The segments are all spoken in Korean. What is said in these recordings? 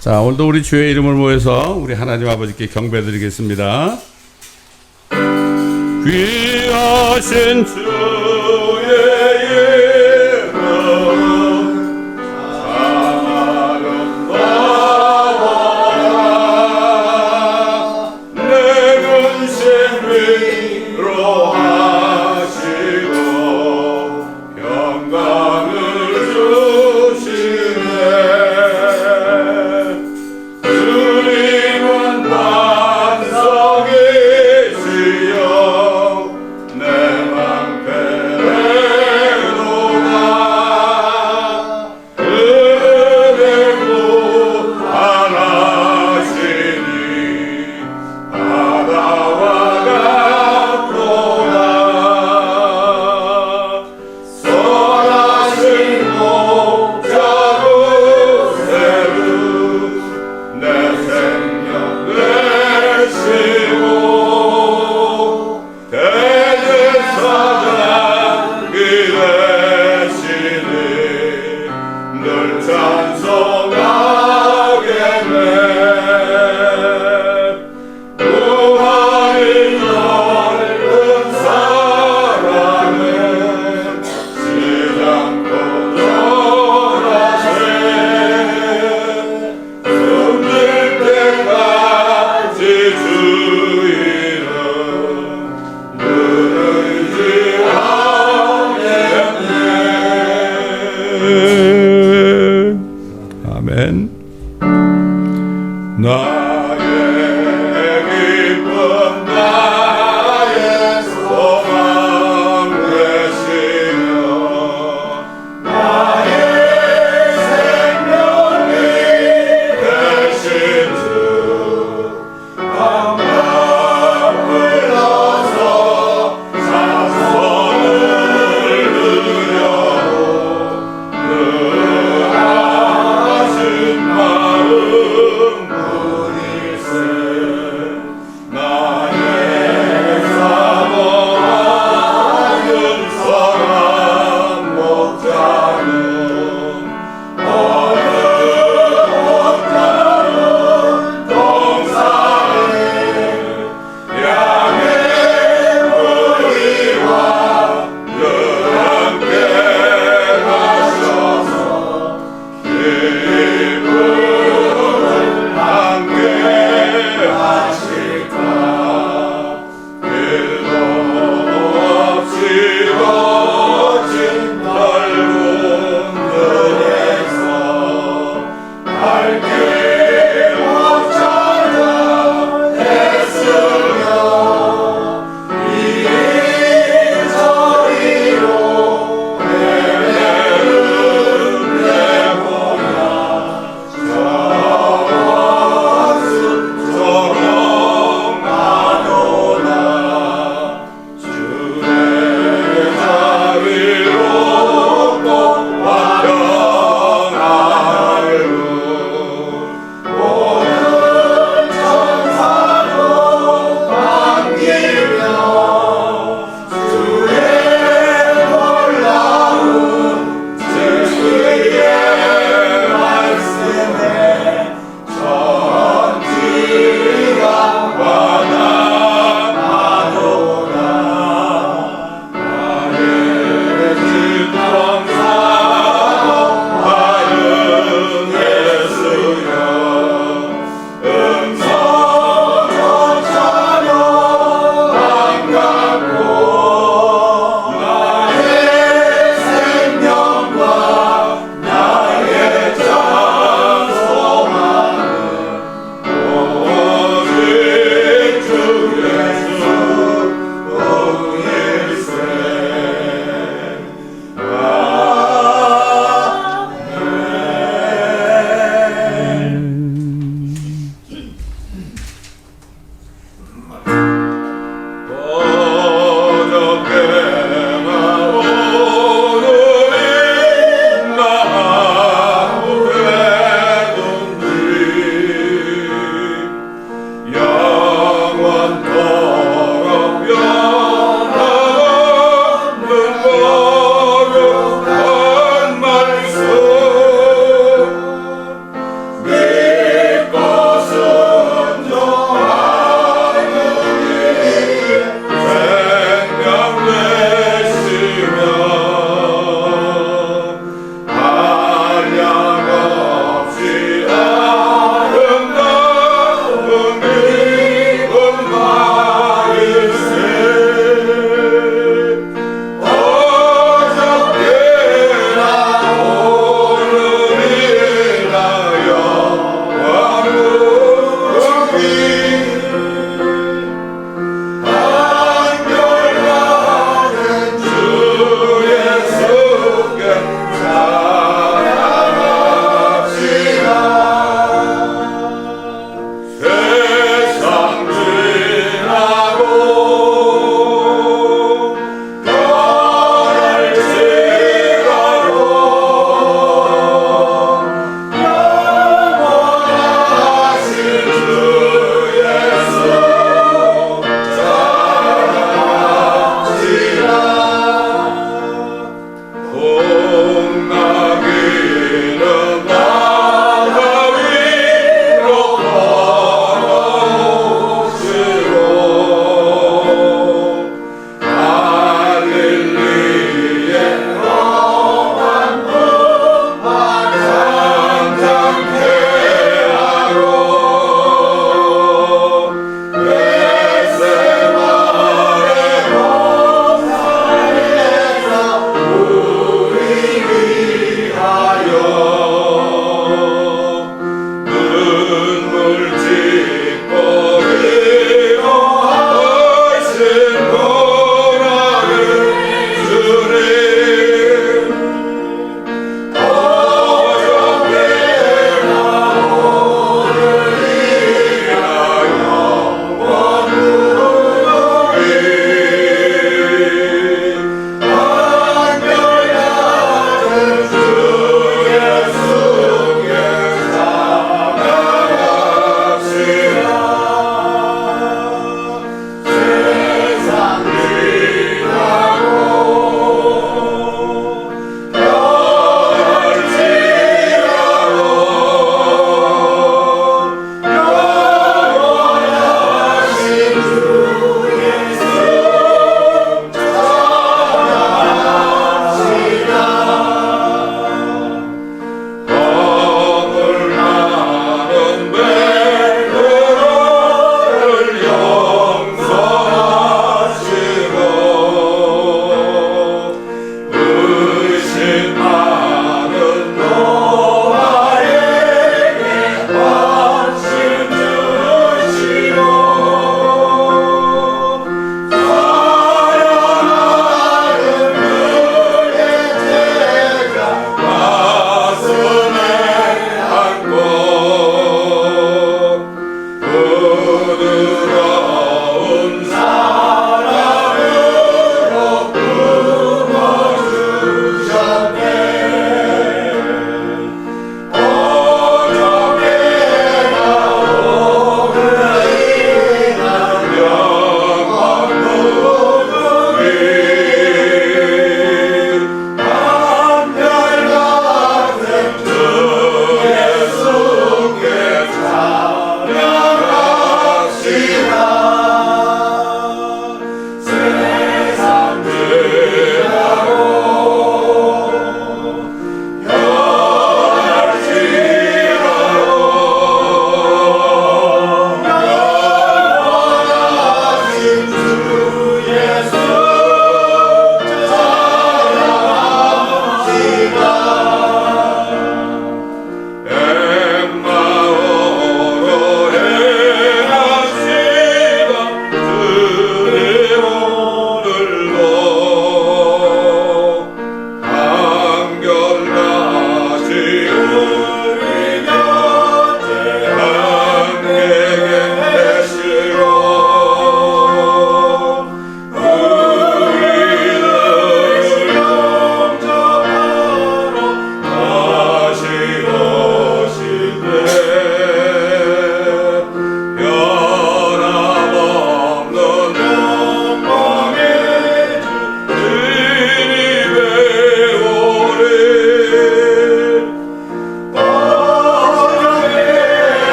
자, 오늘도 우리 주의 이름을 모여서 우리 하나님 아버지께 경배드리겠습니다. 귀하신 주의 이름 참 아름다워라. 내 근심 위로하시고 평강을 주시네. 주님은 반석이시여 내 맘 그대로가 그대 구하시니 바다와 같도다. 선하신 목자루 세루 내 생명 되시고 대제사장 되시니 늘 찬송하겠네. 무한히 넓은 사랑은 시장도 전하세. 숨질 때까지 주 이름 늘 의지하겠네. 아멘. 나의 기쁨 나의 소망 되시며 나의 생명이 되신 주 감각 흘러서 자손을 누려도 그 하신 마음 뿐일세. 나의 사모하는 선한 목자는 어느 목자는 동산에 양의 무리와 늘 함께 하셔서 기쁨을 함께 하실까. 길도 없이 거친 넓은 들에서 갈 길 못 찾아 애쓰며 이리저리로 헤매는 내 모양 저원순처럼 가노나. 주의 자비롭고 화평 알고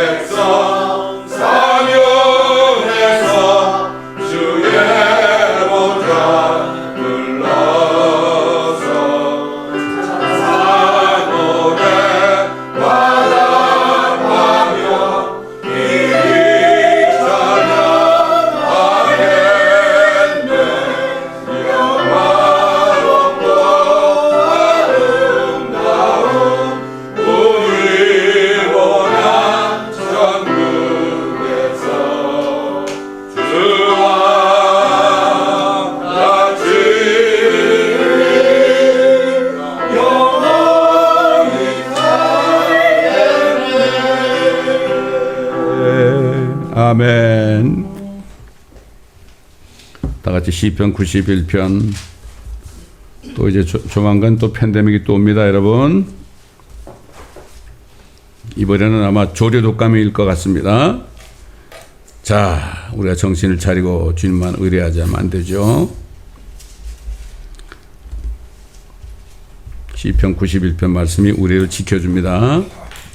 백성 사면에서 주의 보좌 불러서 찬사 노래 화답하며 이익 찬양하겠네. 영화롭고 아름다운 우리 원한 천국에서 주와 같이 영원히 살겠네. 아멘. 다 같이 시편 91편. 또 이제 조만간 또 팬데믹이 또 옵니다, 여러분. 이번에는 아마 조류 독감일 것 같습니다. 자, 우리가 정신을 차리고 주님만 의뢰하자면 안 되죠. 시편 91편 말씀이 우리를 지켜줍니다.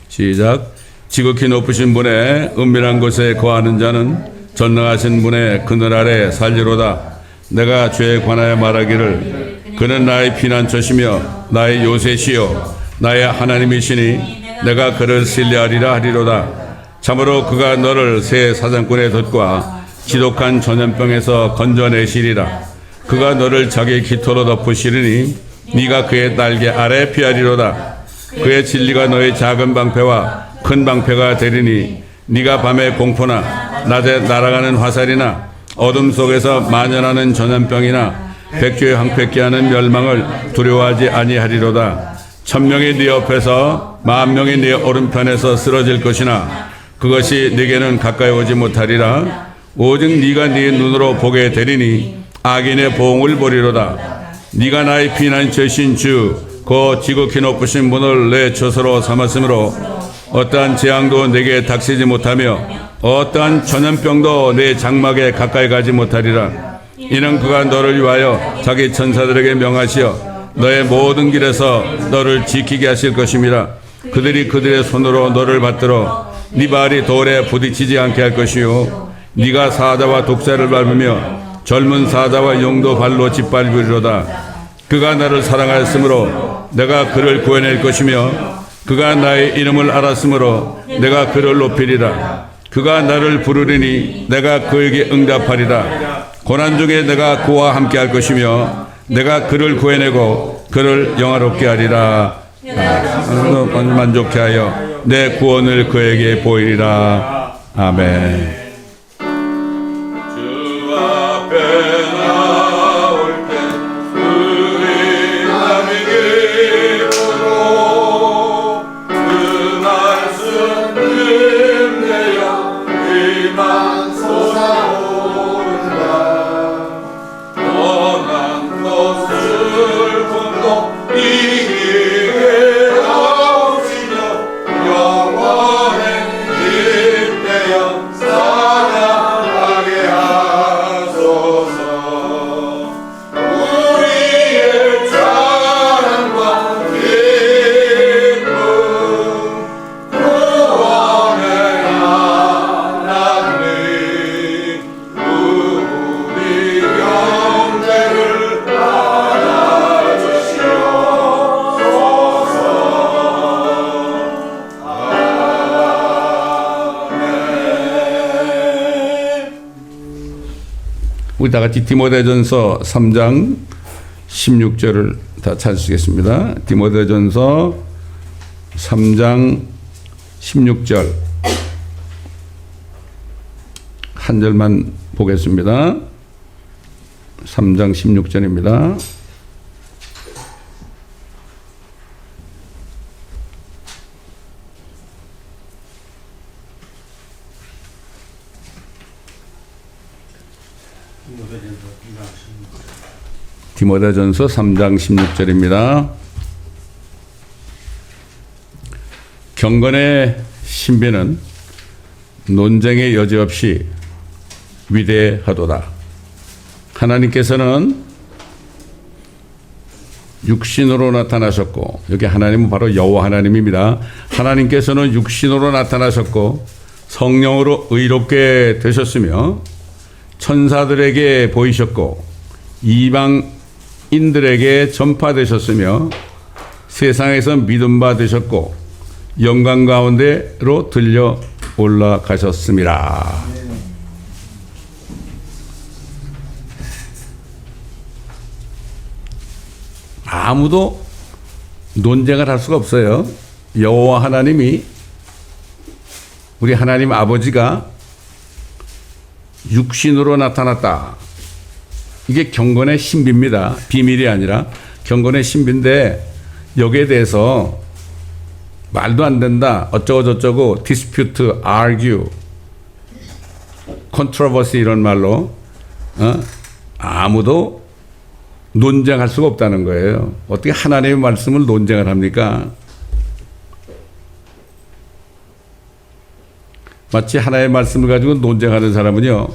시작. 지극히 높으신 분의 은밀한 곳에 거하는 자는 전능하신 분의 그늘 아래 살리로다. 내가 죄에 관하여 말하기를 그는 나의 피난처시며 나의 요새시요 나의 하나님이시니 내가 그를 신뢰하리라 하리로다. 참으로 그가 너를 새 사냥꾼의 덫과 지독한 전염병에서 건져내시리라. 그가 너를 자기 깃토로 덮으시리니 네가 그의 날개 아래 피하리로다. 그의 진리가 너의 작은 방패와 큰 방패가 되리니 네가 밤에 공포나 낮에 날아가는 화살이나 어둠 속에서 만연하는 전염병이나 백주에 황폐케 하는 멸망을 두려워하지 아니하리로다. 1000명이 네 옆에서 10,000명이 네 오른편에서 쓰러질 것이나 그것이 네게는 가까이 오지 못하리라. 오직 네가 네 눈으로 보게 되리니 악인의 보응을 보리로다. 네가 나의 피난처신 주 그 지극히 높으신 분을 내 처소로 삼았으므로 어떠한 재앙도 내게 닥치지 못하며 어떠한 전염병도 내 장막에 가까이 가지 못하리라. 이는 그가 너를 위하여 자기 천사들에게 명하시어 너의 모든 길에서 너를 지키게 하실 것임이라. 그들이 그들의 손으로 너를 받들어 네 발이 돌에 부딪히지 않게 할 것이요 네가 사자와 독사를 밟으며 젊은 사자와 용도 발로 짓밟으리로다. 그가 나를 사랑하였으므로 내가 그를 구해낼 것이며 그가 나의 이름을 알았으므로 내가 그를 높이리라. 그가 나를 부르리니 내가 그에게 응답하리라. 고난 중에 내가 그와 함께 할 것이며 내가 그를 구해내고 그를 영화롭게 하리라. 만족케 하여 내 구원을 그에게 보이리라. 아멘. 주 앞에 나올 때 우리 남이 기쁘고 그 말씀 힘내어 희망 솟아오른다. 고난 또 슬픔도 이기게 하시며 영원의 일대여 사랑하게 하소서. 우리의 자랑과 기쁨 구원의 하나님 우리 경제를 알아주시옵소서. 우리 다 같이 디모데전서 3장 16절을 다 찾으시겠습니다. 디모데전서 3장 16절 한 절만 보겠습니다. 3장 16절입니다. 디모데전서 3장 16절입니다. 경건의 신비는 논쟁의 여지 없이 위대하도다. 하나님께서는 육신으로 나타나셨고, 여기 하나님은 바로 여호와 하나님입니다. 하나님께서는 육신으로 나타나셨고 성령으로 의롭게 되셨으며 천사들에게 보이셨고 이방인들에게 전파되셨으며 세상에서 믿음 받으셨고 영광 가운데로 들려 올라가셨습니다. 아무도 논쟁을 할 수가 없어요. 여호와 하나님이, 우리 하나님 아버지가 육신으로 나타났다. 이게 경건의 신비입니다. 비밀이 아니라 경건의 신비인데, 여기에 대해서 말도 안 된다, 어쩌고 저쩌고, dispute, argue, controversy 이런 말로 아무도 논쟁할 수가 없다는 거예요. 어떻게 하나님의 말씀을 논쟁을 합니까? 마치 하나님의 말씀을 가지고 논쟁하는 사람은요,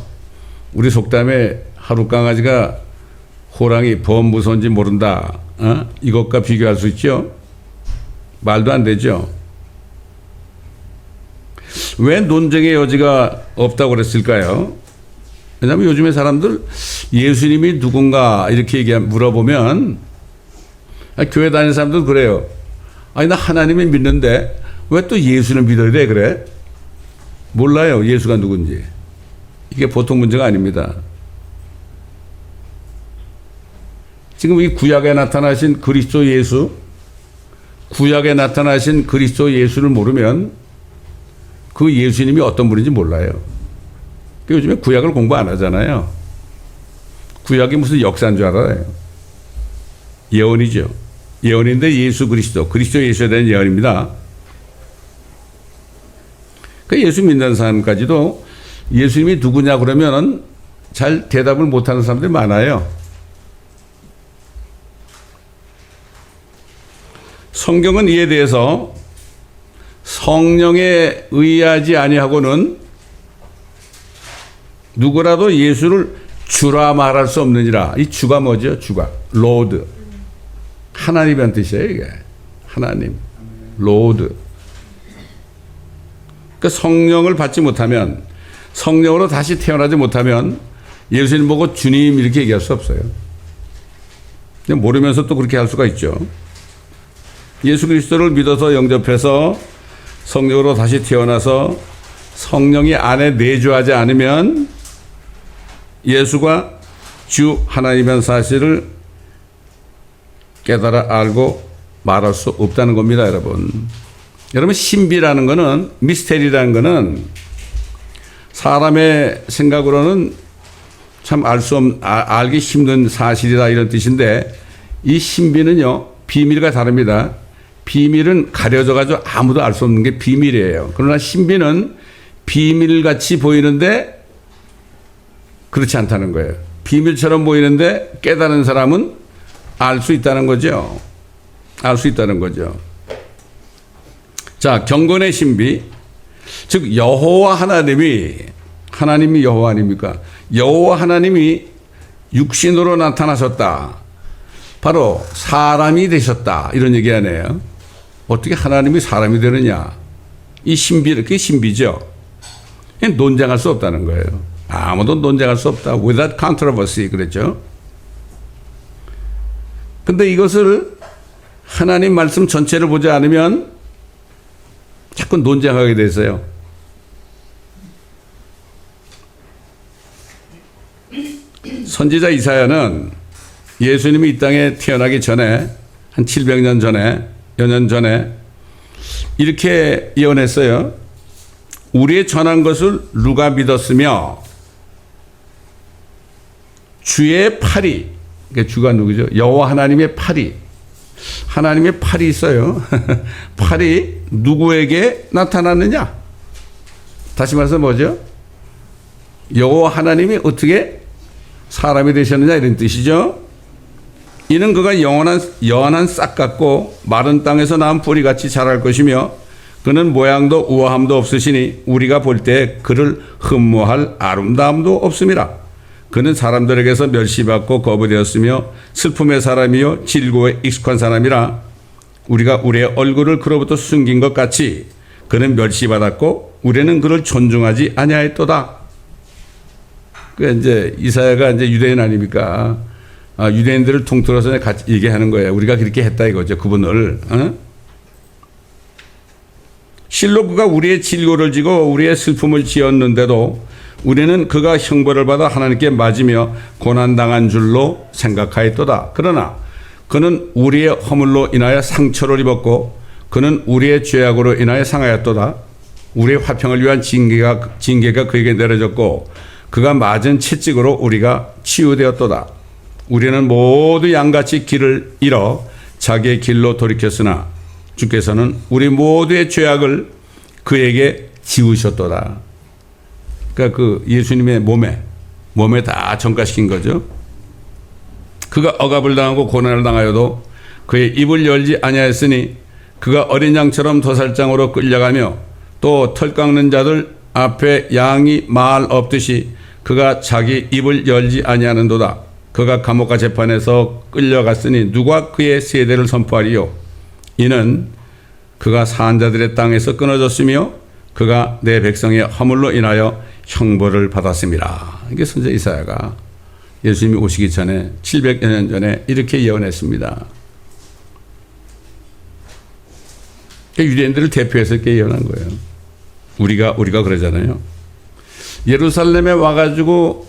우리 속담에 하루 강아지가 호랑이 범 무서운지 모른다, 이것과 비교할 수 있죠? 말도 안 되죠. 왜 논쟁의 여지가 없다고 그랬을까요? 왜냐하면 요즘에 사람들 예수님이 누군가 이렇게 물어보면, 교회 다니는 사람들 그래요. 아니, 나 하나님을 믿는데 왜 또 예수를 믿어야 돼? 그래? 몰라요, 예수가 누군지. 이게 보통 문제가 아닙니다. 지금 이 구약에 나타나신 그리스도 예수, 구약에 나타나신 그리스도 예수를 모르면 그 예수님이 어떤 분인지 몰라요. 요즘에 구약을 공부 안 하잖아요. 구약이 무슨 역사인 줄 알아요. 예언이죠. 예언인데 예수 그리스도, 그리스도 예수에 대한 예언입니다. 그 예수 믿는 사람까지도 예수님이 누구냐 그러면은 잘 대답을 못하는 사람들이 많아요. 성경은 이에 대해서 성령에 의하지 아니하고는 누구라도 예수를 주라 말할 수 없느니라. 이 주가 뭐죠? 주가 로드, 하나님이란 뜻이에요. 이게 하나님, 로드. 그 성령을 받지 못하면, 성령으로 다시 태어나지 못하면 예수님 보고 주님 이렇게 얘기할 수 없어요. 그냥 모르면서 또 그렇게 할 수가 있죠. 예수 그리스도를 믿어서 영접해서 성령으로 다시 태어나서 성령이 안에 내주하지 않으면 예수가 주 하나님이라는 사실을 깨달아 알고 말할 수 없다는 겁니다, 여러분. 여러분, 신비라는 거는, 미스테리라는 거는 사람의 생각으로는 참 알기 힘든 사실이다, 이런 뜻인데, 이 신비는요, 비밀과 다릅니다. 비밀은 가려져가지고 아무도 알 수 없는 게 비밀이에요. 그러나 신비는 비밀같이 보이는데 그렇지 않다는 거예요. 비밀처럼 보이는데 깨달은 사람은 알 수 있다는 거죠. 알 수 있다는 거죠. 자, 경건의 신비, 즉 여호와 하나님이 여호와 아닙니까? 여호와 하나님이 육신으로 나타나셨다. 바로 사람이 되셨다, 이런 얘기 하네요. 어떻게 하나님이 사람이 되느냐? 이 신비, 그게 신비죠. 논쟁할 수 없다는 거예요. 아무도 논쟁할 수 없다. Without controversy, 그랬죠. 근데 이것을 하나님 말씀 전체를 보지 않으면 자꾸 논쟁하게 돼서요. 선지자 이사야는 예수님이 이 땅에 태어나기 전에, 한 700년 전에, 여년 전에 이렇게 예언했어요. 우리의 전한 것을 누가 믿었으며 주의 팔이, 그러니까 주가 누구죠? 여호와 하나님의 팔이, 하나님의 팔이 있어요. 팔이 누구에게 나타났느냐? 다시 말해서 뭐죠? 여호와 하나님이 어떻게 사람이 되셨느냐, 이런 뜻이죠. 이는 그가 연한 싹 같고 마른 땅에서 나온 뿌리같이 자랄 것이며 그는 모양도 우아함도 없으시니 우리가 볼 때 그를 흠모할 아름다움도 없음이라. 그는 사람들에게서 멸시받고 거부되었으며 슬픔의 사람이요 질고에 익숙한 사람이라. 우리가 우리의 얼굴을 그로부터 숨긴 것 같이 그는 멸시받았고 우리는 그를 존중하지 아니하였도다. 그 이제 이사야가 이제 유대인 아닙니까? 유대인들을 통틀어서 같이 얘기하는 거예요. 우리가 그렇게 했다 이거죠. 그분을. 실로 그가 우리의 질고를 지고 우리의 슬픔을 지었는데도 우리는 그가 형벌을 받아 하나님께 맞으며 고난당한 줄로 생각하였도다. 그러나 그는 우리의 허물로 인하여 상처를 입었고 그는 우리의 죄악으로 인하여 상하였도다. 우리의 화평을 위한 징계가 그에게 내려졌고 그가 맞은 채찍으로 우리가 치유되었도다. 우리는 모두 양같이 길을 잃어 자기의 길로 돌이켰으나 주께서는 우리 모두의 죄악을 그에게 지우셨도다. 그러니까 그 예수님의 몸에 다 전가시킨 거죠. 그가 억압을 당하고 고난을 당하여도 그의 입을 열지 아니하였으니 그가 어린 양처럼 도살장으로 끌려가며 또 털 깎는 자들 앞에 양이 말 없듯이 그가 자기 입을 열지 아니하는도다. 그가 감옥과 재판에서 끌려갔으니 누가 그의 세대를 선포하리요. 이는 그가 사한 자들의 땅에서 끊어졌으며 그가 내 백성의 허물로 인하여 형벌을 받았습니다. 이게 선지자 이사야가 예수님이 오시기 전에 700여 년 전에 이렇게 예언했습니다. 유대인들을 대표해서 이렇게 예언한 거예요. 우리가 그러잖아요. 예루살렘에 와가지고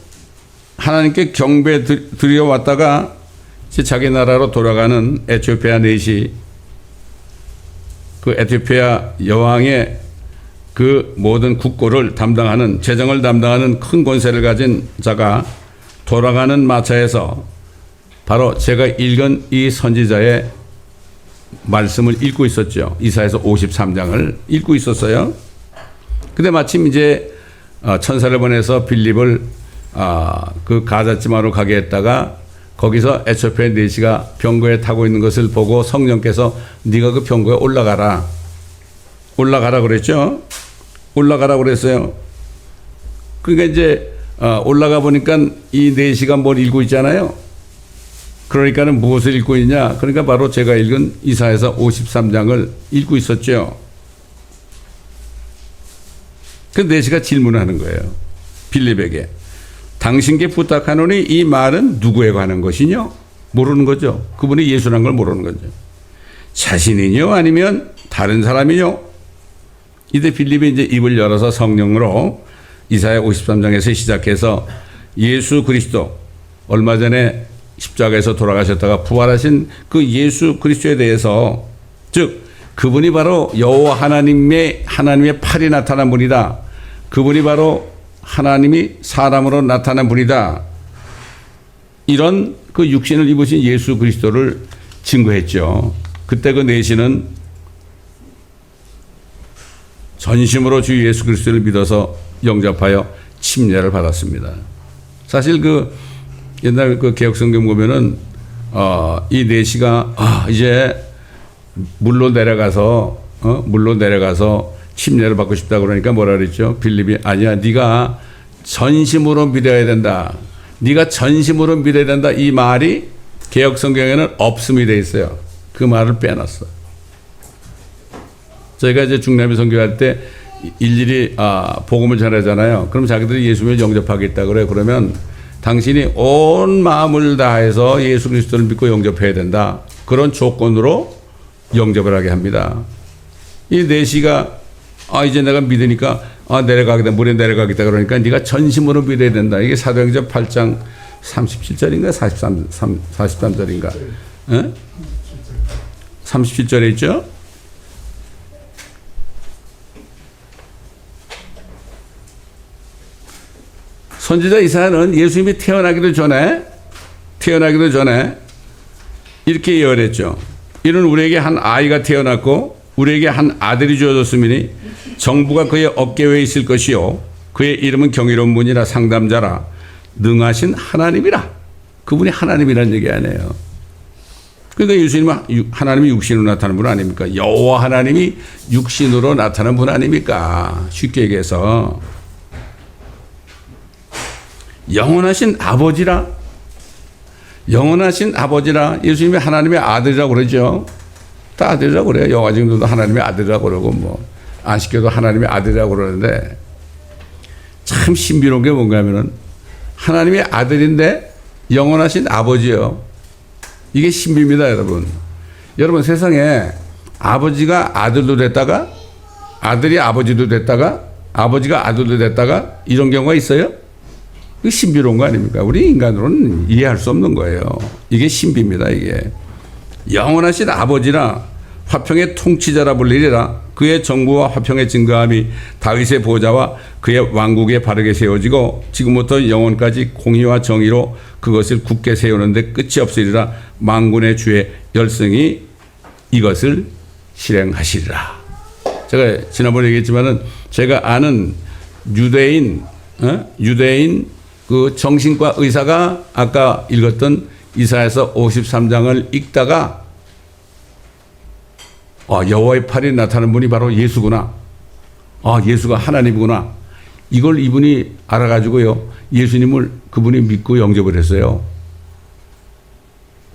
하나님께 경배 드려왔다가 이제 자기 나라로 돌아가는 에티오피아 넷이 그 에티오피아 여왕의 그 모든 국고를 담당하는 재정을 담당하는 큰 권세를 가진 자가 돌아가는 마차에서 바로 제가 읽은 이 선지자의 말씀을 읽고 있었죠. 이사야서 53장을 읽고 있었어요. 근데 마침 이제 천사를 보내서 빌립을 그 가자지마로 가게 했다가 거기서 에티오피아 넷이가 병거에 타고 있는 것을 보고 성령께서 네가 그 병거에 올라가라 그랬죠. 올라가라 그랬어요. 그러니까 이제 올라가 보니까 이 넷이가 뭘 읽고 있잖아요. 그러니까는 무엇을 읽고 있냐? 그러니까 바로 제가 읽은 이사야서 53장을 읽고 있었죠. 그 넷이가 질문하는 거예요. 빌립에게. 당신께 부탁하노니 이 말은 누구에 관한 것이뇨? 모르는 거죠. 그분이 예수란 걸 모르는 거죠. 자신이뇨? 아니면 다른 사람이뇨? 이때 빌립이 이제 입을 열어서 성령으로 이사야 53장에서 시작해서 예수 그리스도, 얼마 전에 십자가에서 돌아가셨다가 부활하신 그 예수 그리스도에 대해서, 즉 그분이 바로 여호와 하나님의 팔이 나타난 분이다. 그분이 바로 하나님이 사람으로 나타난 분이다. 이런 그 육신을 입으신 예수 그리스도를 증거했죠. 그때 그 내시는 전심으로 주 예수 그리스도를 믿어서 영접하여 침례를 받았습니다. 사실 그 옛날 그 개혁성경 보면은 이 내시가 이제 물로 내려가서 침례를 받고 싶다 그러니까 뭐라 그랬죠? 빌립이 아니야, 네가 전심으로 믿어야 된다. 네가 전심으로 믿어야 된다. 이 말이 개혁성경에는 없음이 돼 있어요. 그 말을 빼놨어. 저희가 이제 중남미 선교할 때 일일이 복음을 전하잖아요. 그럼 자기들이 예수님을 영접하겠다 그래요. 그러면 당신이 온 마음을 다해서 예수 그리스도를 믿고 영접해야 된다. 그런 조건으로 영접을 하게 합니다. 이 내시가 이제 내가 믿으니까 내려가겠다, 물에 내려가겠다 그러니까 네가 전심으로 믿어야 된다. 이게 사도행전 8장 37절인가 43절인가 37절에 있죠. 선지자 이사야는 예수님이 태어나기도 전에 이렇게 예언했죠. 이는 우리에게 한 아이가 태어났고 우리에게 한 아들이 주어졌으니 정부가 그의 어깨 위에 있을 것이요 그의 이름은 경이로운 분이라 상담자라 능하신 하나님이라. 그분이 하나님이라는 얘기 아니에요. 그러니까 예수님은 하나님이 육신으로 나타나는 분 아닙니까? 여호와 하나님이 육신으로 나타나는 분 아닙니까? 쉽게 얘기해서 영원하신 아버지라 예수님이 하나님의 아들이라고 그러죠. 다 아들이라고 그래요. 영화 지금도 하나님의 아들이라고 그러고 안 시켜도 하나님의 아들이라고 그러는데 참 신비로운 게 뭔가 하면은 하나님의 아들인데 영원하신 아버지요. 이게 신비입니다, 여러분. 여러분 세상에 아버지가 아들도 됐다가 아들이 아버지도 됐다가 아버지가 아들도 됐다가 이런 경우가 있어요? 이게 신비로운 거 아닙니까? 우리 인간으로는 이해할 수 없는 거예요. 이게 신비입니다, 이게. 영원하신 아버지라 화평의 통치자라 불리리라. 그의 정부와 화평의 증거함이 다윗의 보좌와 그의 왕국에 바르게 세워지고 지금부터 영원까지 공의와 정의로 그것을 굳게 세우는데 끝이 없으리라. 만군의 주의 열성이 이것을 실행하시리라. 제가 지난번에 얘기했지만은 제가 아는 유대인 그 정신과 의사가 아까 읽었던 이사야서 53장을 읽다가 여호와의 팔이 나타나는 분이 바로 예수구나. 예수가 하나님이구나. 이걸 이분이 알아가지고요. 예수님을 그분이 믿고 영접을 했어요.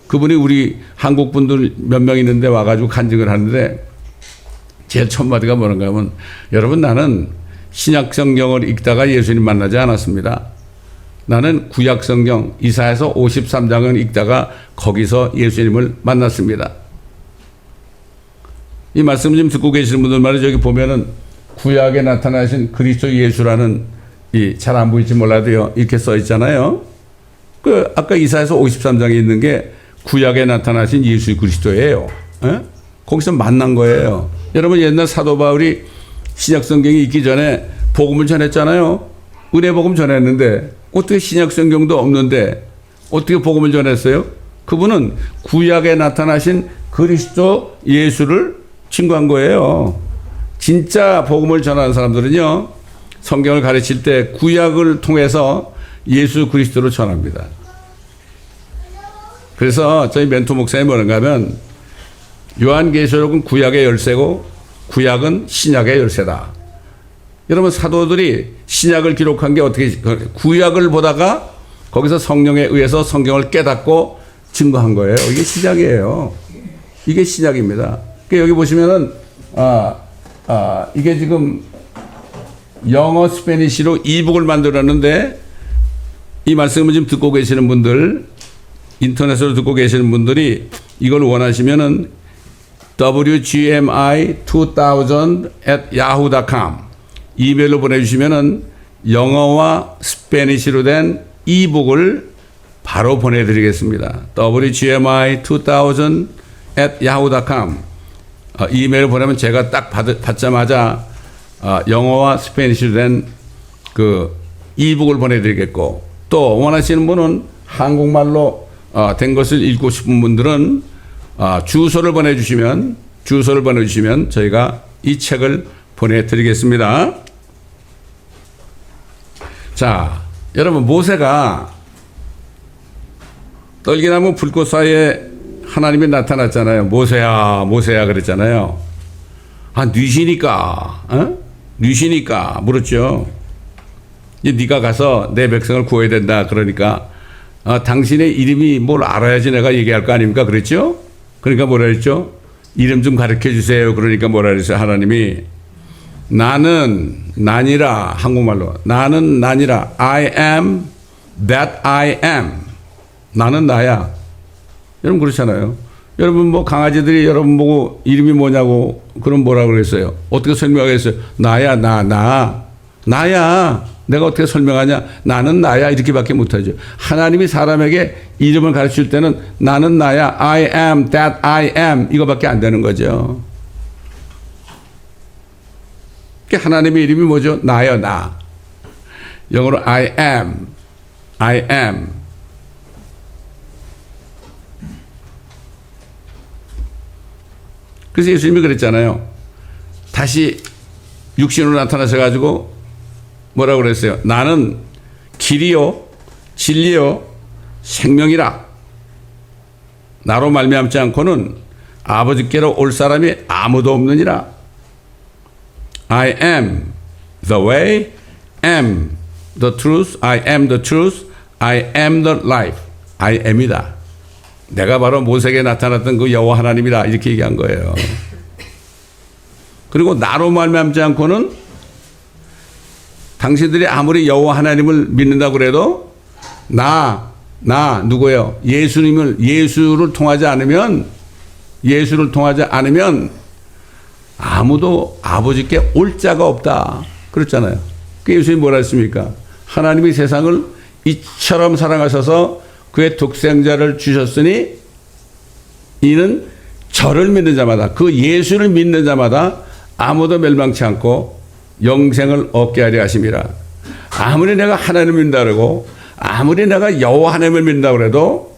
그분이 우리 한국 분들 몇 명 있는데 와가지고 간증을 하는데 제일 첫 마디가 뭐런가 하면 여러분 나는 신약 성경을 읽다가 예수님 만나지 않았습니다. 나는 구약 성경 이사야서 53장을 읽다가 거기서 예수님을 만났습니다. 이 말씀 좀 듣고 계시는 분들 말이죠. 여기 보면은 구약에 나타나신 그리스도 예수라는 이 잘 안 보일지 몰라도요. 이렇게 써 있잖아요. 그 아까 이사야서 53장에 있는 게 구약에 나타나신 예수 그리스도예요. 거기서 만난 거예요. 여러분 옛날 사도 바울이 신약 성경이 있기 전에 복음을 전했잖아요. 은혜 복음 전했는데 어떻게 신약 성경도 없는데 어떻게 복음을 전했어요? 그분은 구약에 나타나신 그리스도 예수를 증거한 거예요. 진짜 복음을 전하는 사람들은요. 성경을 가르칠 때 구약을 통해서 예수 그리스도를 전합니다. 그래서 저희 멘토 목사님이 뭐는가 하면 요한계시록은 구약의 열쇠고 구약은 신약의 열쇠다. 여러분 사도들이 신약을 기록한 게 어떻게 구약을 보다가 거기서 성령에 의해서 성경을 깨닫고 증거한 거예요. 이게 신약이에요. 이게 신약입니다. 여기 보시면은 이게 지금 영어 스페니쉬로 이북을 만들었는데 이 말씀을 지금 듣고 계시는 분들 인터넷으로 듣고 계시는 분들이 이걸 원하시면은 wgmi2000@yahoo.com 이메일로 보내주시면은 영어와 스페니쉬로 된 이북을 바로 보내드리겠습니다. wgmi2000@yahoo.com 이메일 보내면 제가 딱 받자마자 영어와 스페니쉬로 된 그 이북을 보내드리겠고 또 원하시는 분은 한국말로 된 것을 읽고 싶은 분들은 주소를 보내주시면 저희가 이 책을 보내드리겠습니다. 자, 여러분 모세가 떨기나무 불꽃 사이에 하나님이 나타났잖아요. 모세야 모세야 그랬잖아요. 뉘시니까 물었죠. 이제 네가 가서 내 백성을 구해야 된다. 그러니까 당신의 이름이 뭘 알아야지 내가 얘기할 거 아닙니까? 그랬죠? 그러니까 뭐라 했죠? 이름 좀 가르쳐 주세요. 그러니까 뭐라 그랬어요? 하나님이 난이라 한국말로 나는 난이라 I am that I am 나는 나야. 여러분 그렇잖아요. 여러분 뭐 강아지들이 여러분 보고 이름이 뭐냐고 그럼 뭐라 그랬어요? 어떻게 설명하겠어요? 나야 나야. 내가 어떻게 설명하냐? 나는 나야 이렇게밖에 못하죠. 하나님이 사람에게 이름을 가르칠 때는 나는 나야 I am that I am 이거밖에 안 되는 거죠. 하나님의 이름이 뭐죠? 나요 나. 영어로 I am. 그래서 예수님이 그랬잖아요. 다시 육신으로 나타나셔가지고 뭐라고 그랬어요? 나는 길이요 진리요 생명이라. 나로 말미암지 않고는 아버지께로 올 사람이 아무도 없느니라. I am the way, am the truth, I am the truth, I am the life. I am이다. 내가 바로 모세에게 나타났던 그 여호와 하나님이다. 이렇게 얘기한 거예요. 그리고 나로 말미암지 않고는 당신들이 아무리 여호와 하나님을 믿는다고 그래도 누구예요? 예수를 통하지 않으면 아무도 아버지께 올 자가 없다. 그랬잖아요. 그 예수님이 뭐라 했습니까? 하나님이 세상을 이처럼 사랑하셔서 그의 독생자를 주셨으니 이는 저를 믿는 자마다, 그 예수를 믿는 자마다 아무도 멸망치 않고 영생을 얻게 하려 하심이라. 아무리 내가 하나님을 믿는다 그러고 아무리 내가 여호와 하나님을 믿는다 그래도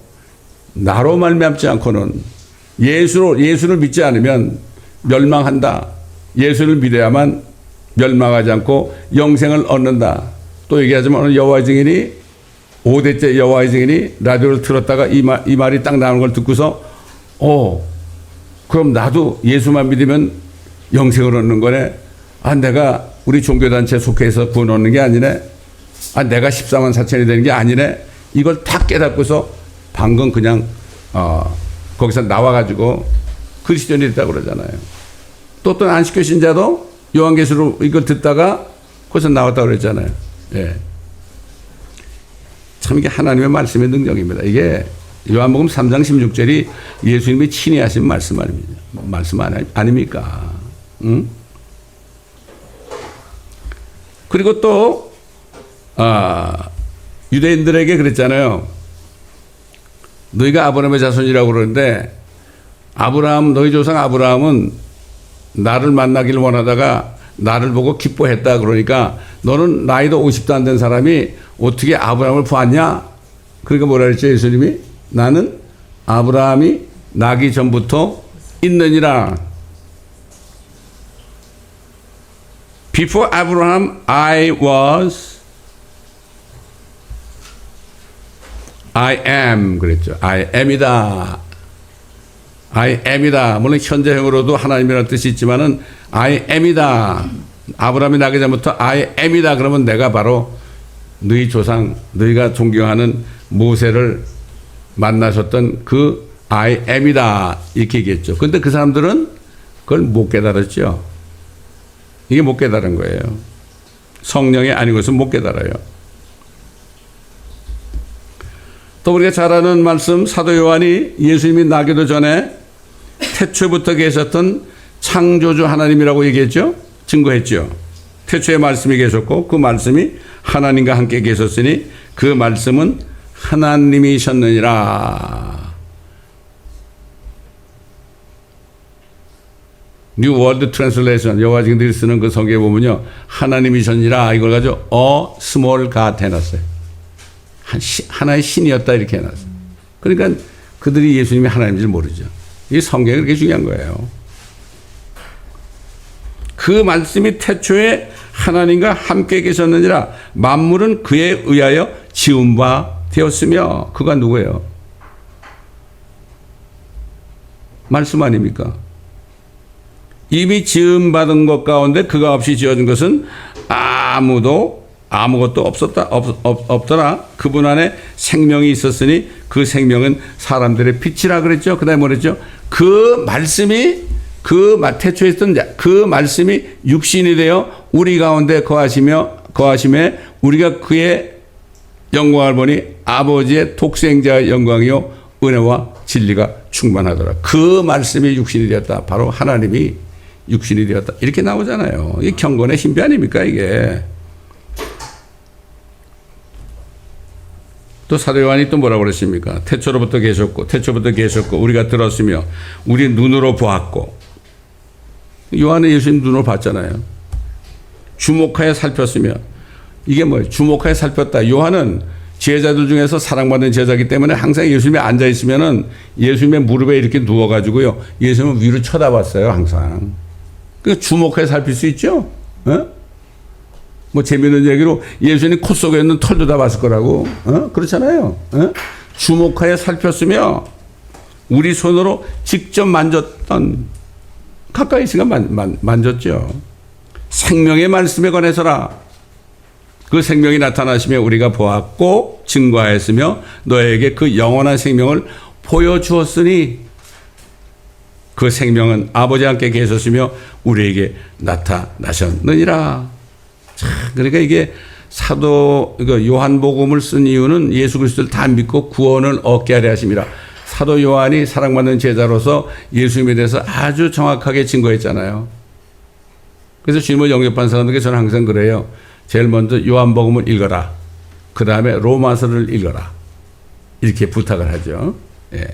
나로 말미암지 않고는 예수를 믿지 않으면 멸망한다. 예수를 믿어야만 멸망하지 않고 영생을 얻는다. 또 얘기하자면 오늘 여호와의 증인이 5대째 여호와의 증인이 라디오를 틀었다가 이 말이 딱 나오는 걸 듣고서 그럼 나도 예수만 믿으면 영생을 얻는 거네. 내가 우리 종교단체에 속해서 구원 얻는 게 아니네. 내가 14만 4천이 되는 게 아니네. 이걸 다 깨닫고서 방금 그냥 거기서 나와가지고 그리스도인이 됐다고 그러잖아요. 또 어떤 안식교 신자도 요한계시록 이걸 듣다가 거기서 나왔다고 그랬잖아요. 예. 참 이게 하나님의 말씀의 능력입니다. 이게 요한복음 3장 16절이 예수님이 친히 하신 말씀 아닙니까? 응? 그리고 또 유대인들에게 그랬잖아요. 너희가 아브라함의 자손이라고 그러는데 너희 조상 아브라함은 나를 만나기를 원하다가 나를 보고 기뻐했다. 그러니까 너는 나이도 50도 안 된 사람이 어떻게 아브라함을 보았냐? 그러니까 뭐라 그랬죠? 예수님이 나는 아브라함이 나기 전부터 있느니라. Before Abraham, I am 그랬죠. I am이다. 물론 현재형으로도 하나님이라는 뜻이 있지만은 I am이다. 아브라함이 나기 전부터 I am이다. 그러면 내가 바로 너희 조상, 너희가 존경하는 모세를 만나셨던 그 I am이다. 이렇게 얘기했죠. 근데 그 사람들은 그걸 못 깨달았죠. 이게 못 깨달은 거예요. 성령이 아닌 것은 못 깨달아요. 또 우리가 잘 아는 말씀, 사도 요한이 예수님이 나기도 전에 태초부터 계셨던 창조주 하나님이라고 얘기했죠. 증거했죠. 태초에 말씀이 계셨고 그 말씀이 하나님과 함께 계셨으니 그 말씀은 하나님이셨느니라. New World Translation, 여호와 증인들이 쓰는 그 성경에 보면요, 하나님이셨니라 이걸 가지고 small God 해놨어요. 하나의 신이었다 이렇게 해놨어요. 그러니까 그들이 예수님이 하나님인지 모르죠. 이 성경이 그렇게 중요한 거예요. 그 말씀이 태초에 하나님과 함께 계셨느니라. 만물은 그에 의하여 지은 바 되었으며. 그가 누구예요? 말씀 아닙니까? 이미 지음 받은 것 가운데 그가 없이 지어진 것은 아무것도 없더라. 그분 안에 생명이 있었으니 그 생명은 사람들의 빛이라 그랬죠. 그 다음에 뭐랬죠? 그 말씀이 태초에 있던 그 말씀이 육신이 되어 우리 가운데 거하심에 우리가 그의 영광을 보니 아버지의 독생자의 영광이요 은혜와 진리가 충만하더라. 그 말씀이 육신이 되었다. 바로 하나님이 육신이 되었다. 이렇게 나오잖아요. 이게 경건의 신비 아닙니까 이게. 또 사도 요한이 또 뭐라고 그랬습니까? 태초부터 계셨고 우리가 들었으며 우리 눈으로 보았고. 요한은 예수님 눈으로 봤잖아요. 주목하여 살폈으며. 이게 뭐예요? 주목하여 살폈다. 요한은 제자들 중에서 사랑받는 제자이기 때문에 항상 예수님이 앉아있으면은 예수님의 무릎에 이렇게 누워가지고요, 예수님은 위로 쳐다봤어요 항상. 그 주목하여 살필 수 있죠. 뭐 재미있는 얘기로 예수님 콧 속에 있는 털도 다 봤을 거라고. 그렇잖아요. 주목하여 살폈으며 우리 손으로 직접 만졌던, 가까이 있으니까 만졌죠. 생명의 말씀에 관해서라. 그 생명이 나타나시며 우리가 보았고 증거하였으며 너에게 그 영원한 생명을 보여주었으니. 그 생명은 아버지와 함께 계셨으며 우리에게 나타나셨느니라. 자, 그러니까 이게 사도 요한복음을 쓴 이유는 예수 그리스도를 다 믿고 구원을 얻게 하려 하심이라. 사도 요한이 사랑받는 제자로서 예수님에 대해서 아주 정확하게 증거했잖아요. 그래서 주님을 영접한 사람들에게 저는 항상 그래요. 제일 먼저 요한복음을 읽어라. 그 다음에 로마서를 읽어라. 이렇게 부탁을 하죠. 예.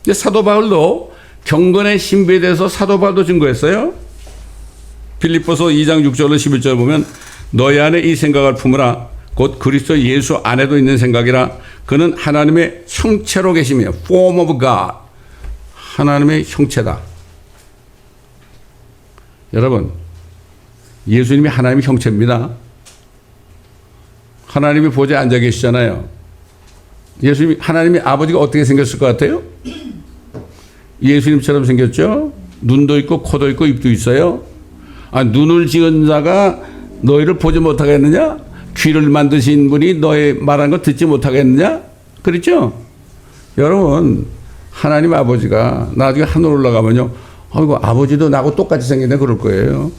근데 사도 바울도 경건의 신비에 대해서 사도 바울도 증거했어요. 빌립보서 2장 6절로 11절 보면 너희 안에 이 생각을 품으라. 곧 그리스도 예수 안에도 있는 생각이라. 그는 하나님의 형체로 계시며 form of God. 하나님의 형체다. 여러분, 예수님이 하나님의 형체입니다. 하나님이 보좌에 앉아 계시잖아요. 예수님이 하나님의 아버지가 어떻게 생겼을 것 같아요? 예수님처럼 생겼죠? 눈도 있고 코도 있고 입도 있어요. 눈을 지은 자가 너희를 보지 못하겠느냐? 귀를 만드신 분이 너의 말한 거 듣지 못하겠느냐? 그렇죠? 여러분, 하나님 아버지가 나중에 하늘 올라가면요, 아이고 아버지도 나하고 똑같이 생겼네 그럴 거예요.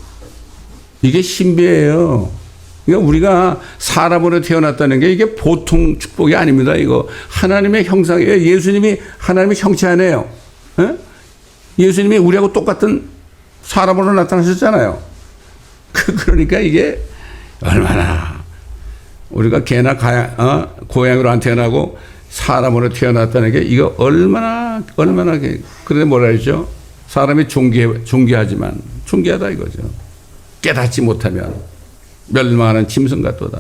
이게 신비예요. 그러니까 우리가 사람으로 태어났다는 게 이게 보통 축복이 아닙니다. 이거 하나님의 형상이에요. 예수님이 하나님의 형체 아니에요. 에? 예수님이 우리하고 똑같은 사람으로 나타나셨잖아요. 그러니까 이게 얼마나 우리가 개나 고양이로 안 태어나고 사람으로 태어났다는 게 이거 얼마나 그런데 뭐라 했죠? 사람이 존귀하지만 존귀하다 이거죠. 깨닫지 못하면 멸망하는 짐승 같도다.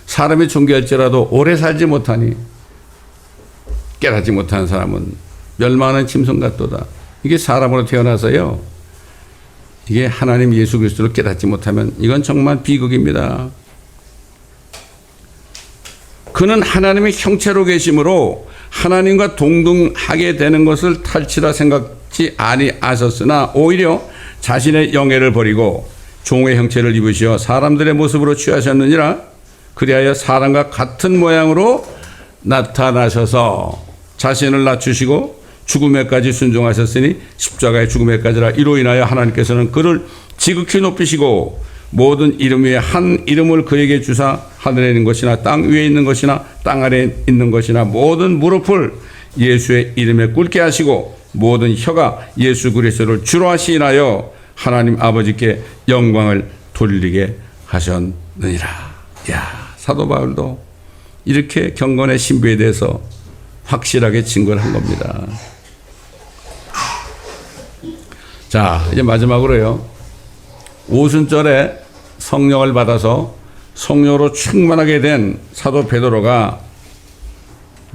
사람이 존귀할지라도 오래 살지 못하니 깨닫지 못하는 사람은 멸망하는 짐승 같도다. 이게 사람으로 태어나서요. 이게 하나님 예수 그리스도를 깨닫지 못하면 이건 정말 비극입니다. 그는 하나님의 형체로 계심으로 하나님과 동등하게 되는 것을 탈취라 생각지 아니하셨으나 오히려 자신의 영예를 버리고 종의 형체를 입으시어 사람들의 모습으로 취하셨느니라. 그리하여 사람과 같은 모양으로 나타나셔서 자신을 낮추시고 죽음에까지 순종하셨으니 십자가의 죽음에까지라. 이로 인하여 하나님께서는 그를 지극히 높이시고 모든 이름 위에 한 이름을 그에게 주사 하늘에 있는 것이나 땅 위에 있는 것이나 땅 아래에 있는 것이나 모든 무릎을 예수의 이름에 꿇게 하시고 모든 혀가 예수 그리스도를 주로 하시나여 하나님 아버지께 영광을 돌리게 하셨느니라. 야, 사도 바울도 이렇게 경건의 신비에 대해서 확실하게 증거를 한 겁니다. 자, 이제 마지막으로요. 오순절에 성령을 받아서 성령으로 충만하게 된 사도 베드로가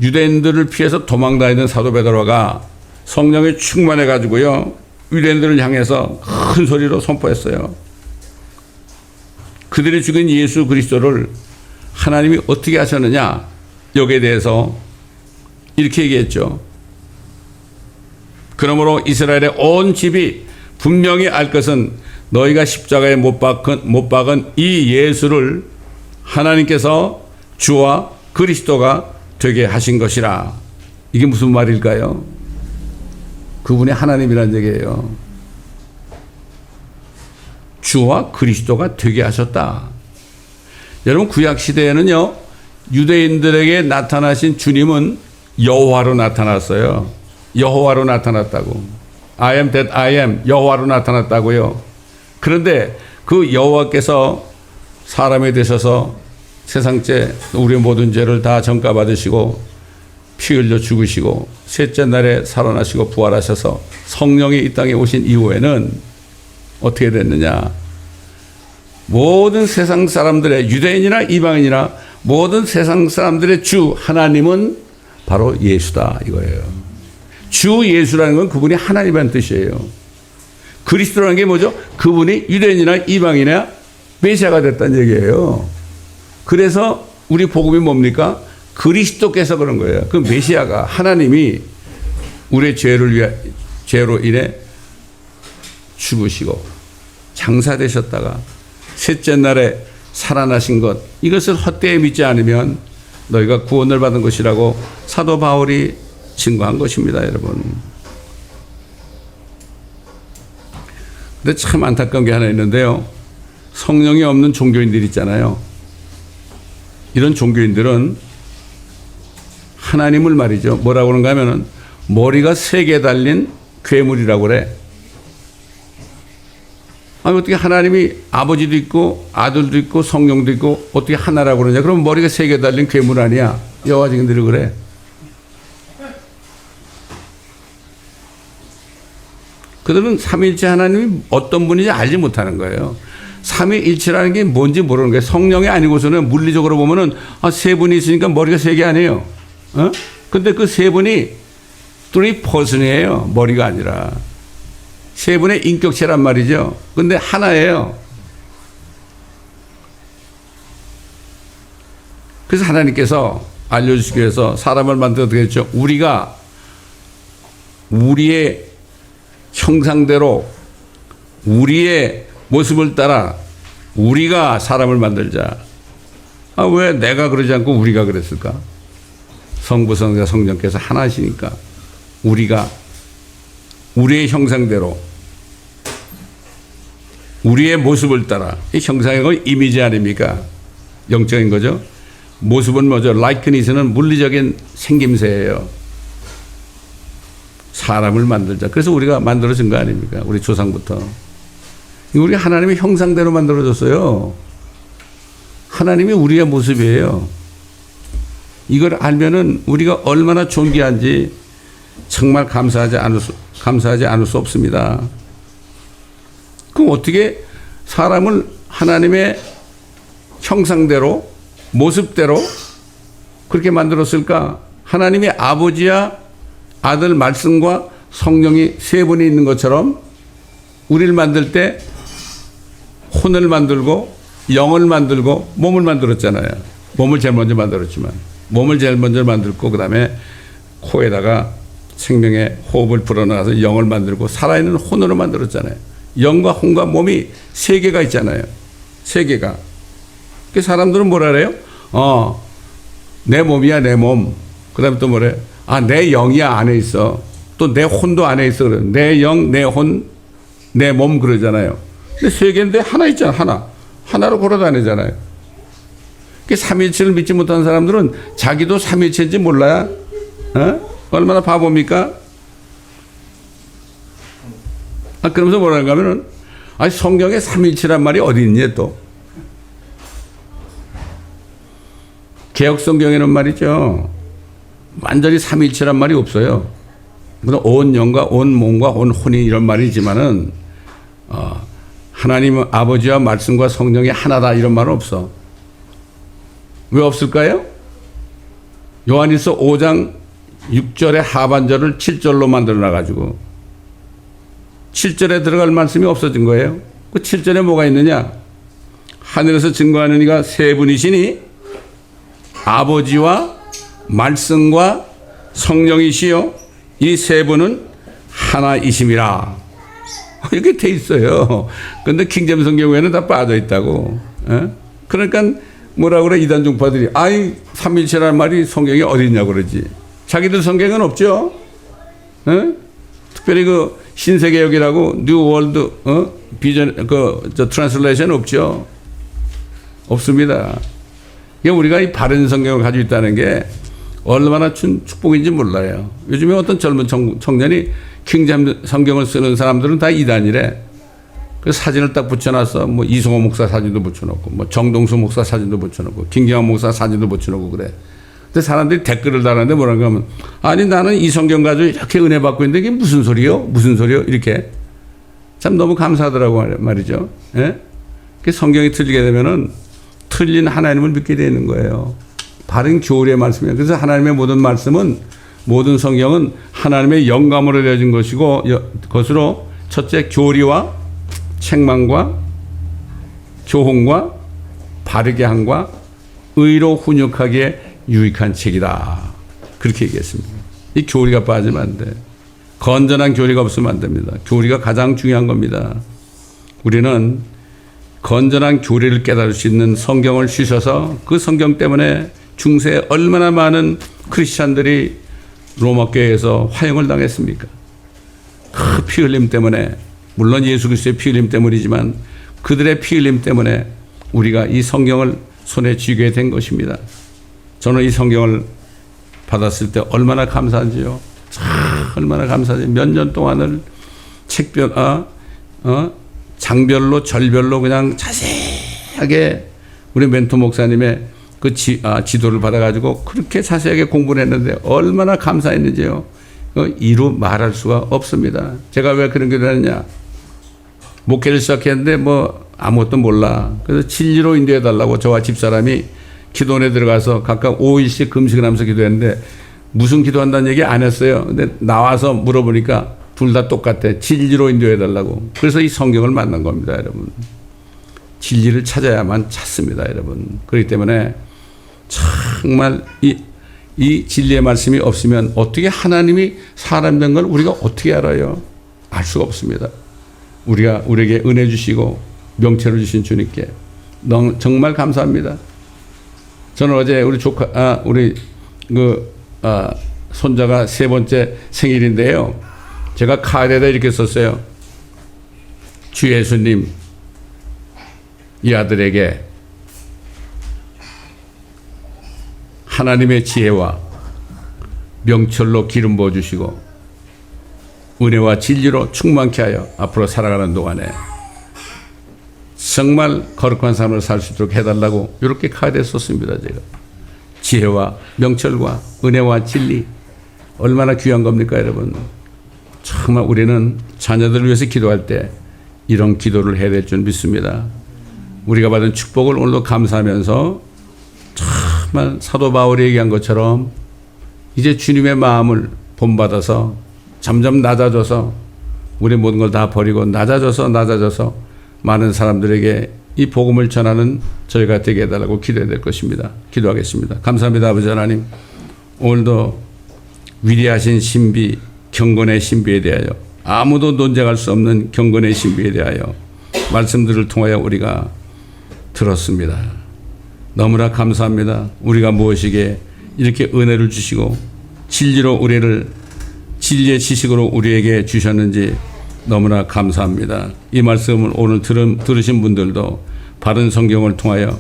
유대인들을 피해서 도망다니던 사도 베드로가 성령에 충만해 가지고요. 유대인들을 향해서 큰 소리로 선포했어요. 그들이 죽인 예수 그리스도를 하나님이 어떻게 하셨느냐? 여기에 대해서 이렇게 얘기했죠. 그러므로 이스라엘의 온 집이 분명히 알 것은 너희가 십자가에 못 박은 이 예수를 하나님께서 주와 그리스도가 되게 하신 것이라. 이게 무슨 말일까요? 그분이 하나님이라는 얘기예요. 주와 그리스도가 되게 하셨다. 여러분, 구약 시대에는요, 유대인들에게 나타나신 주님은 여호와로 나타났어요. 여호와로 나타났다고. I am that I am, 여호와로 나타났다고요. 그런데 그 여호와께서 사람이 되셔서 세상죄 우리의 모든 죄를 다 전가받으시고 피 흘려 죽으시고 셋째 날에 살아나시고 부활하셔서 성령이 이 땅에 오신 이후에는 어떻게 됐느냐? 모든 세상 사람들의, 유대인이나 이방인이나 모든 세상 사람들의 주 하나님은 바로 예수다 이거예요. 주 예수라는 건 그분이 하나님이라는 뜻이에요. 그리스도라는 게 뭐죠? 그분이 유대인이나 이방인이나 메시아가 됐다는 얘기예요. 그래서 우리 복음이 뭡니까? 그리스도께서 그런 거예요. 그 메시아가 하나님이 우리의 죄로 인해 죽으시고 장사되셨다가 셋째 날에 살아나신 것, 이것을 헛되이 믿지 않으면 너희가 구원을 받은 것이라고 사도 바울이 증거한 것입니다, 여러분. 근데 참 안타까운 게 하나 있는데요. 성령이 없는 종교인들 있잖아요. 이런 종교인들은 하나님을 말이죠. 뭐라고 그런가 하면은 머리가 3개 달린 괴물이라고 그래. 아니, 어떻게 하나님이 아버지도 있고 아들도 있고 성령도 있고 어떻게 하나라고 그러냐. 그럼 머리가 3개 달린 괴물 아니야. 여호와 증인들이 그래. 그들은 삼위일체 하나님이 어떤 분인지 알지 못하는 거예요. 삼위일체라는 게 뭔지 모르는 거예요. 성령이 아니고서는 물리적으로 보면은 3분이 있으니까 머리가 3개 아니에요. 근데 그 3분이 three person이에요. 머리가 아니라. 3분의 인격체란 말이죠. 근데 하나예요. 그래서 하나님께서 알려주시기 위해서 사람을 만들어 어떻게 했죠? 우리가 우리의 형상대로 우리의 모습을 따라 우리가 사람을 만들자. 왜 내가 그러지 않고 우리가 그랬을까? 성부, 성자, 성령께서 하나시니까 우리가 우리의 형상대로 우리의 모습을 따라. 이 형상의 건 이미지 아닙니까? 영적인 거죠. 모습은 뭐죠? 라이크니스는 물리적인 생김새예요. 사람을 만들자. 그래서 우리가 만들어진 거 아닙니까? 우리 조상부터. 우리 하나님의 형상대로 만들어졌어요. 하나님이 우리의 모습이에요. 이걸 알면은 우리가 얼마나 존귀한지 정말 감사하지 않을 수 없습니다. 그럼 어떻게 사람을 하나님의 형상대로 모습대로 그렇게 만들었을까? 하나님이 아버지와 아들 말씀과 성령이 3분이 있는 것처럼 우리를 만들 때 혼을 만들고 영을 만들고 몸을 만들었잖아요. 몸을 제일 먼저 만들었지만 몸을 제일 먼저 만들고 그다음에 코에다가 생명의 호흡을 불어넣어서 영을 만들고 살아있는 혼으로 만들었잖아요. 영과 혼과 몸이 3개가 있잖아요. 3개가. 그 사람들은 뭐라 그래요? 내 몸이야, 내 몸. 그 다음에 또 뭐래? 내 영이야, 안에 있어. 또 내 혼도 안에 있어. 그래. 내 영, 내 혼, 내 몸 그러잖아요. 근데 3개인데 하나 있잖아, 하나. 하나로 걸어 다니잖아요. 그 삼위일체를 믿지 못하는 사람들은 자기도 삼위일체인지 몰라야, 얼마나 바보입니까? 그러면서 뭐라는가 하면은, 성경에 삼위일체란 말이 어디 있니 또? 개혁 성경에는 말이죠. 완전히 삼위일체란 말이 없어요. 온 영과 온 몸과 온 혼이 이런 말이지만은, 하나님 아버지와 말씀과 성령이 하나다 이런 말은 없어. 왜 없을까요? 요한일서 5장 6절의 하반절을 7절로 만들어놔가지고 7절에 들어갈 말씀이 없어진 거예요. 그 7절에 뭐가 있느냐? 하늘에서 증거하는 이가 3분이시니 아버지와 말씀과 성령이시요 이 3분은 하나이심이라. 이렇게 돼 있어요. 근데 킹제임스 성경에는 다 빠져 있다고. 그러니까 뭐라 그래 이단 종파들이 삼일체라는 말이 성경에 어디 있냐고 그러지. 자기들 성경은 없죠. 특별히 그 신세계역이라고 뉴 월드 비전 트랜슬레이션 없죠. 없습니다. 우리가 이 바른 성경을 가지고 있다는 게 얼마나 축복인지 몰라요. 요즘에 어떤 젊은 청년이 킹제임스 성경을 쓰는 사람들은 다 이단이래. 그 사진을 딱 붙여놨어. 뭐 이승호 목사 사진도 붙여놓고, 뭐 정동수 목사 사진도 붙여놓고, 김경환 목사 사진도 붙여놓고 그래. 근데 사람들이 댓글을 달았는데 뭐라고 하면, 나는 이 성경 가지고 이렇게 은혜 받고 있는데 이게 무슨 소리요? 무슨 소리요? 이렇게. 참 너무 감사하더라고 말이죠. 예? 그 성경이 틀리게 되면은 틀린 하나님을 믿게 되는 거예요. 바른 교리의 말씀이에요. 그래서 하나님의 모든 말씀은, 모든 성경은 하나님의 영감으로 되어진 것이고, 그것으로 첫째 교리와 책망과 교훈과 바르게 함과 의로 훈육하기에 유익한 책이다. 그렇게 얘기했습니다. 이 교리가 빠지면 안 돼. 건전한 교리가 없으면 안 됩니다. 교리가 가장 중요한 겁니다. 우리는 건전한 교리를 깨달을 수 있는 성경을 주셔서 그 성경 때문에 중세에 얼마나 많은 크리스찬들이 로마 교회에서 화형을 당했습니까? 그 피 흘림 때문에, 물론 예수 그리스도의 피 흘림 때문이지만 그들의 피 흘림 때문에 우리가 이 성경을 손에 쥐게 된 것입니다. 저는 이 성경을 받았을 때 얼마나 감사한지요. 얼마나 감사한지. 몇 년 동안을 장별로 절별로 그냥 자세하게 우리 멘토 목사님의 그 지도를 받아가지고 그렇게 자세하게 공부를 했는데 얼마나 감사했는지요. 이루 말할 수가 없습니다. 제가 왜 그런 기도를 했냐. 목회를 시작했는데 뭐 아무것도 몰라. 그래서 진리로 인도해 달라고 저와 집사람이 기도원에 들어가서 각각 5일씩 금식을 하면서 기도했는데 무슨 기도한다는 얘기 안 했어요. 근데 나와서 물어보니까 둘 다 똑같아. 진리로 인도해 달라고. 그래서 이 성경을 만난 겁니다, 여러분. 진리를 찾아야만 찾습니다, 여러분. 그렇기 때문에 정말 이 진리의 말씀이 없으면 어떻게 하나님이 사람 된 걸 우리가 어떻게 알아요? 알 수가 없습니다. 우리에게 은혜 주시고 명체를 주신 주님께 정말 감사합니다. 저는 어제 우리 손자가 3번째 생일인데요. 제가 카드에다 이렇게 썼어요. 주 예수님, 이 아들에게 하나님의 지혜와 명철로 기름 부어주시고 은혜와 진리로 충만케 하여 앞으로 살아가는 동안에 정말 거룩한 삶을 살 수 있도록 해달라고 이렇게 카드에 썼습니다. 제가 지혜와 명철과 은혜와 진리 얼마나 귀한 겁니까, 여러분. 정말 우리는 자녀들을 위해서 기도할 때 이런 기도를 해야 될 줄 믿습니다. 우리가 받은 축복을 오늘도 감사하면서 정말 사도 바울이 얘기한 것처럼 이제 주님의 마음을 본받아서 점점 낮아져서 우리 모든 걸 다 버리고 낮아져서 많은 사람들에게 이 복음을 전하는 저희가 되게 해달라고 기도해야 될 것입니다. 기도하겠습니다. 감사합니다, 아버지 하나님. 오늘도 위대하신 신비, 경건의 신비에 대하여 아무도 논쟁할 수 없는 경건의 신비에 대하여 말씀들을 통하여 우리가 들었습니다. 너무나 감사합니다. 우리가 무엇이기에 이렇게 은혜를 주시고 진리로 진리의 지식으로 우리에게 주셨는지 너무나 감사합니다. 이 말씀을 오늘 들으신 분들도 바른 성경을 통하여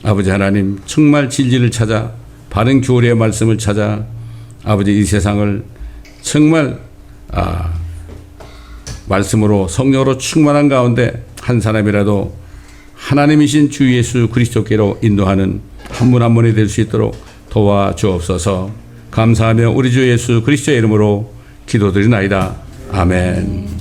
아버지 하나님 정말 진리를 찾아 바른 교리의 말씀을 찾아 아버지 이 세상을 정말 말씀으로 성령으로 충만한 가운데 한 사람이라도 하나님이신 주 예수 그리스도께로 인도하는 한 분 한 분이 될 수 있도록 도와주옵소서. 감사하며 우리 주 예수 그리스도의 이름으로 기도드리나이다. 아멘.